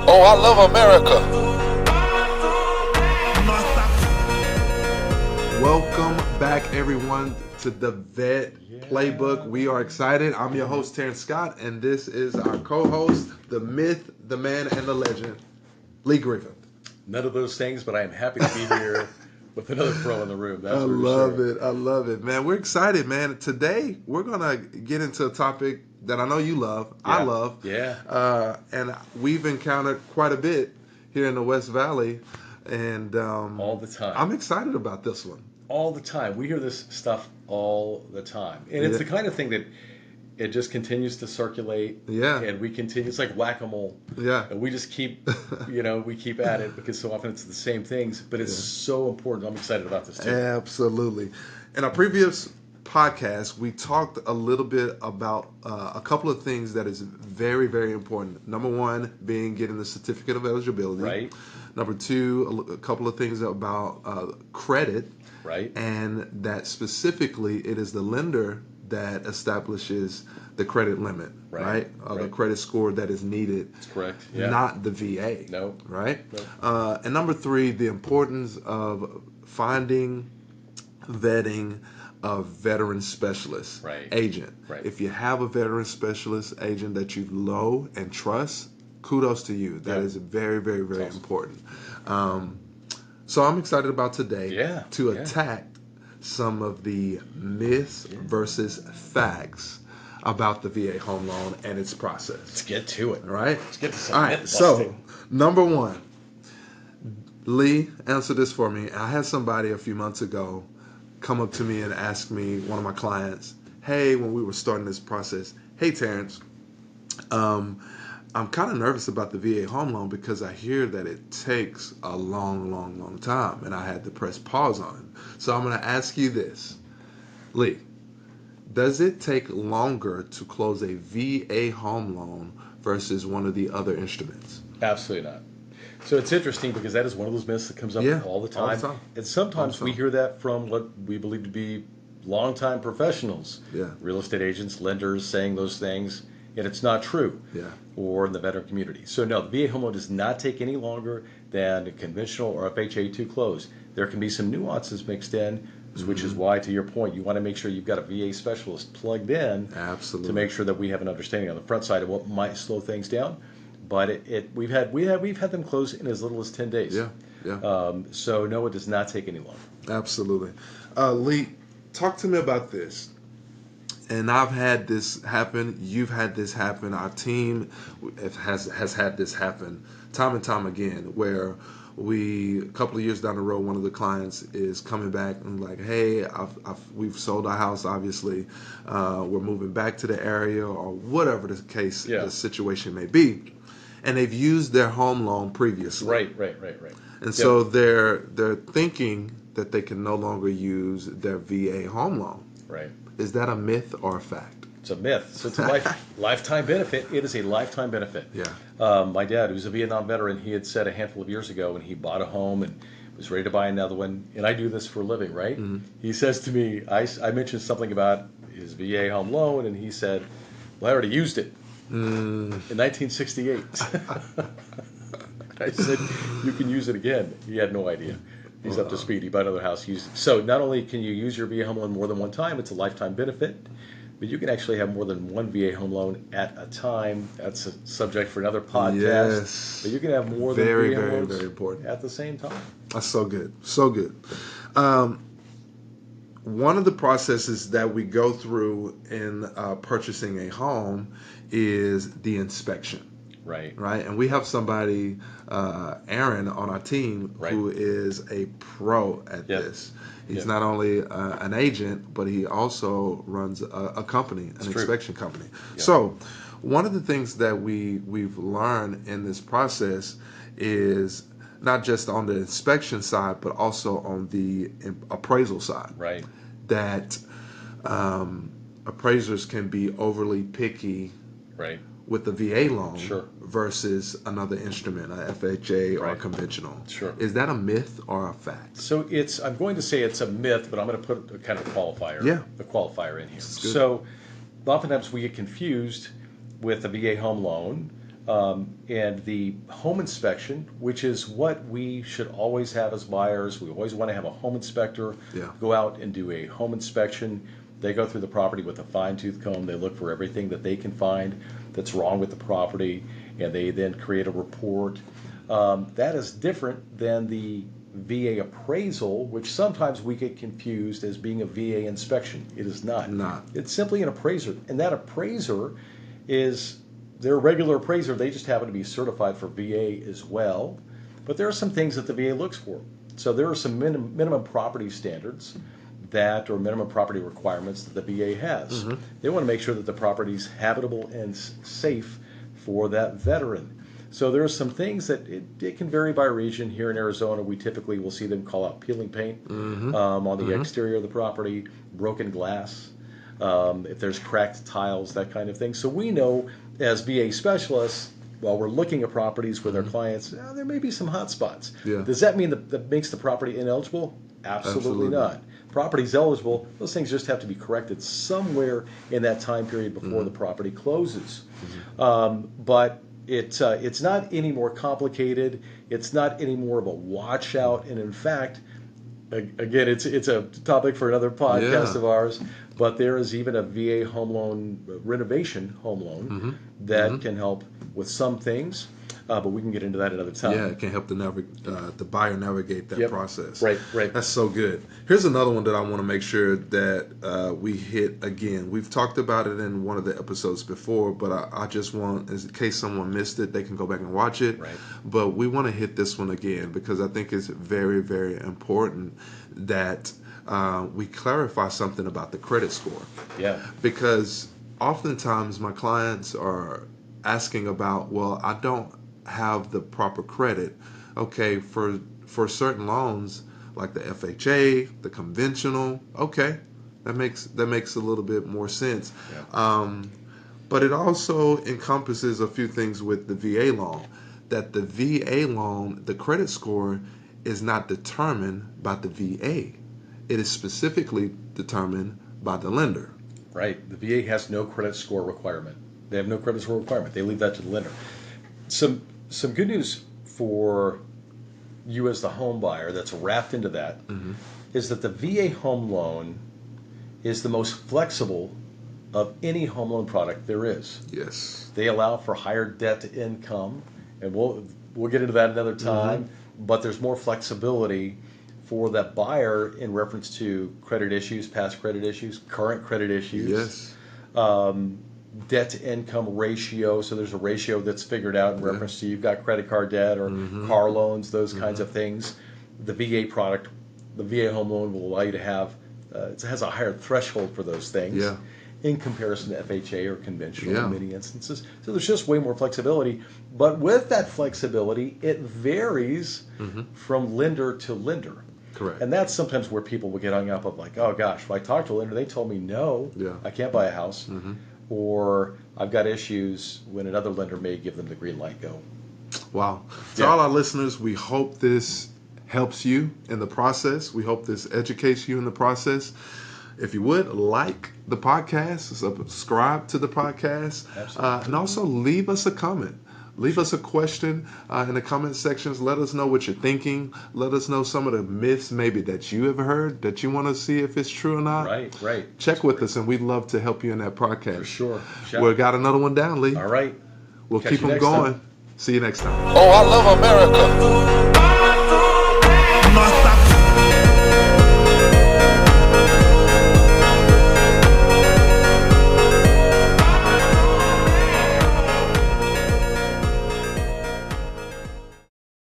Oh, I love America. Welcome back, everyone, to the Vet Playbook. We are excited. I'm your host, Terrence Scott, and this is our co-host, the myth, the man, and the legend, Lee Griffith. None of those things, but I am happy to be here with another pro in the room. That's I for love sure. it. I love it, man. We're excited, man. Today, we're going to get into a topic that I know you love. I love. Yeah. And we've encountered quite a bit here in the West Valley. And All the time. I'm excited about this one. All the time. We hear this stuff all the time. And it's the kind of thing that it just continues to circulate. Yeah. And we continue. It's like whack-a-mole. Yeah. And we just keep, we keep at it because so often it's the same things. But it's so important. I'm excited about this too. Absolutely. In our previous podcast, we talked a little bit about a couple of things that is very, very important. Number one being getting the certificate of eligibility. Right. Number two, a couple of things about credit. Right. And that specifically it is the lender that establishes the credit limit, right? The credit score that is needed. That's correct. Yeah. Not the VA. No. Right? No. And number three, the importance of finding, vetting a veteran specialist agent. Right. If you have a veteran specialist agent that you know and trust, kudos to you. That is very, very, very important. So I'm excited about today to attack some of the myths versus facts about the VA home loan and its process. Let's get to it. All right? Let's get to some All right. myth So, busting. number one, Lee, answer this for me. I had somebody a few months ago come up to me and ask me, one of my clients, hey, when we were starting this process, hey, Terrence, I'm kind of nervous about the VA home loan because I hear that it takes a long, long, long time, and I had to press pause on it. So I'm going to ask you this, Lee, does it take longer to close a VA home loan versus one of the other instruments? Absolutely not. So it's interesting because that is one of those myths that comes up all the time. And sometimes we hear that from what we believe to be longtime professionals, real estate agents, lenders saying those things, and it's not true. Or in the veteran community. So no, the VA home loan does not take any longer than a conventional or FHA to close. There can be some nuances mixed in, which is why, to your point, you want to make sure you've got a VA specialist plugged in to make sure that we have an understanding on the front side of what might slow things down. But we've had them close in as little as 10 days. So no, it does not take any longer. Absolutely. Lee, talk to me about this. And I've had this happen. You've had this happen. Our team has had this happen time and time again, where a couple of years down the road, one of the clients is coming back and like, hey, we've sold our house, obviously. We're moving back to the area, or whatever the case, the situation may be. And they've used their home loan previously. Right. And so they're thinking that they can no longer use their VA home loan. Right. Is that a myth or a fact? It's a myth. So it's a lifetime benefit. It is a lifetime benefit. My dad, who's a Vietnam veteran, he had said a handful of years ago when he bought a home and was ready to buy another one, and I do this for a living, right? He says to me, I mentioned something about his VA home loan, and he said, well, I already used it in 1968. I said, you can use it again. He had no idea. He's up to speed. He bought another house. So not only can you use your VA home loan more than one time, it's a lifetime benefit, but you can actually have more than one VA home loan at a time. That's a subject for another podcast. Yes. But you can have more than VA home loans very important at the same time. That's so good. So good. One of the processes that we go through in purchasing a home is the inspection. Right. And we have somebody, Aaron, on our team who is a pro at this. He's not only an agent, but he also runs a company, an inspection company. So one of the things that we've learned in this process is not just on the inspection side, but also on the appraisal side. That appraisers can be overly picky with the VA loan versus another instrument, a FHA or a conventional. Is that a myth or a fact? So I'm going to say it's a myth, but I'm going to put a kind of qualifier in here. So oftentimes we get confused with the VA home loan And the home inspection, which is what we should always have as buyers. We always want to have a home inspector go out and do a home inspection. They go through the property with a fine-tooth comb. They look for everything that they can find that's wrong with the property, and they then create a report. That is different than the VA appraisal, which sometimes we get confused as being a VA inspection. It is not. It's simply an appraiser, and that appraiser is they're a regular appraiser. They just happen to be certified for VA as well. But there are some things that the VA looks for. So there are some minimum property standards that, or minimum property requirements that the VA has. They want to make sure that the property is habitable and safe for that veteran. So there are some things that it can vary by region. Here in Arizona, we typically will see them call out peeling paint on the exterior of the property, broken glass, if there's cracked tiles, that kind of thing. So we know as VA specialists, while we're looking at properties with our clients, there may be some hot spots. Does that mean that makes the property ineligible? Absolutely not. Property's eligible. Those things just have to be corrected somewhere in that time period before the property closes. But it's not any more complicated. It's not any more of a watch out. And in fact, again, it's a topic for another podcast of ours. But there is even a VA home loan, renovation home loan, that can help with some things. But we can get into that another time. Yeah, it can help the buyer navigate that process. Right. That's so good. Here's another one that I want to make sure that we hit again. We've talked about it in one of the episodes before, but I just want, in case someone missed it, they can go back and watch it. Right. But we want to hit this one again because I think it's very, very important that we clarify something about the credit score. Yeah. Because oftentimes my clients are asking about, well, I don't have the proper credit. Okay, for certain loans like the FHA, the conventional, okay, that makes a little bit more sense. But it also encompasses a few things with the VA loan. That the VA loan, the credit score is not determined by the VA. It is specifically determined by the lender. Right. The VA has no credit score requirement. They have no credit score requirement. They leave that to the lender. Some good news for you as the home buyer that's wrapped into that is that the VA home loan is the most flexible of any home loan product there is. Yes. They allow for higher debt to income, and we'll get into that another time, but there's more flexibility for that buyer in reference to credit issues, past credit issues, current credit issues. Yes. Debt to income ratio. So there's a ratio that's figured out in reference to you've got credit card debt or car loans, those kinds of things. The VA product, the VA home loan will allow you to have, it has a higher threshold for those things in comparison to FHA or conventional in many instances. So there's just way more flexibility. But with that flexibility, it varies from lender to lender. Correct. And that's sometimes where people will get hung up of like, oh gosh, if I talked to a lender, they told me no, I can't buy a house. Or I've got issues when another lender may give them the green light, go. Wow. To all our listeners, we hope this helps you in the process. We hope this educates you in the process. If you would, like the podcast, subscribe to the podcast, and also leave us a comment. Leave us a question in the comment sections. Let us know what you're thinking. Let us know some of the myths maybe that you have heard that you want to see if it's true or not. Right. Check with us, and we'd love to help you in that podcast. For sure. We got another one down, Lee. All right. We'll keep them going. See you next time. Oh, I love America.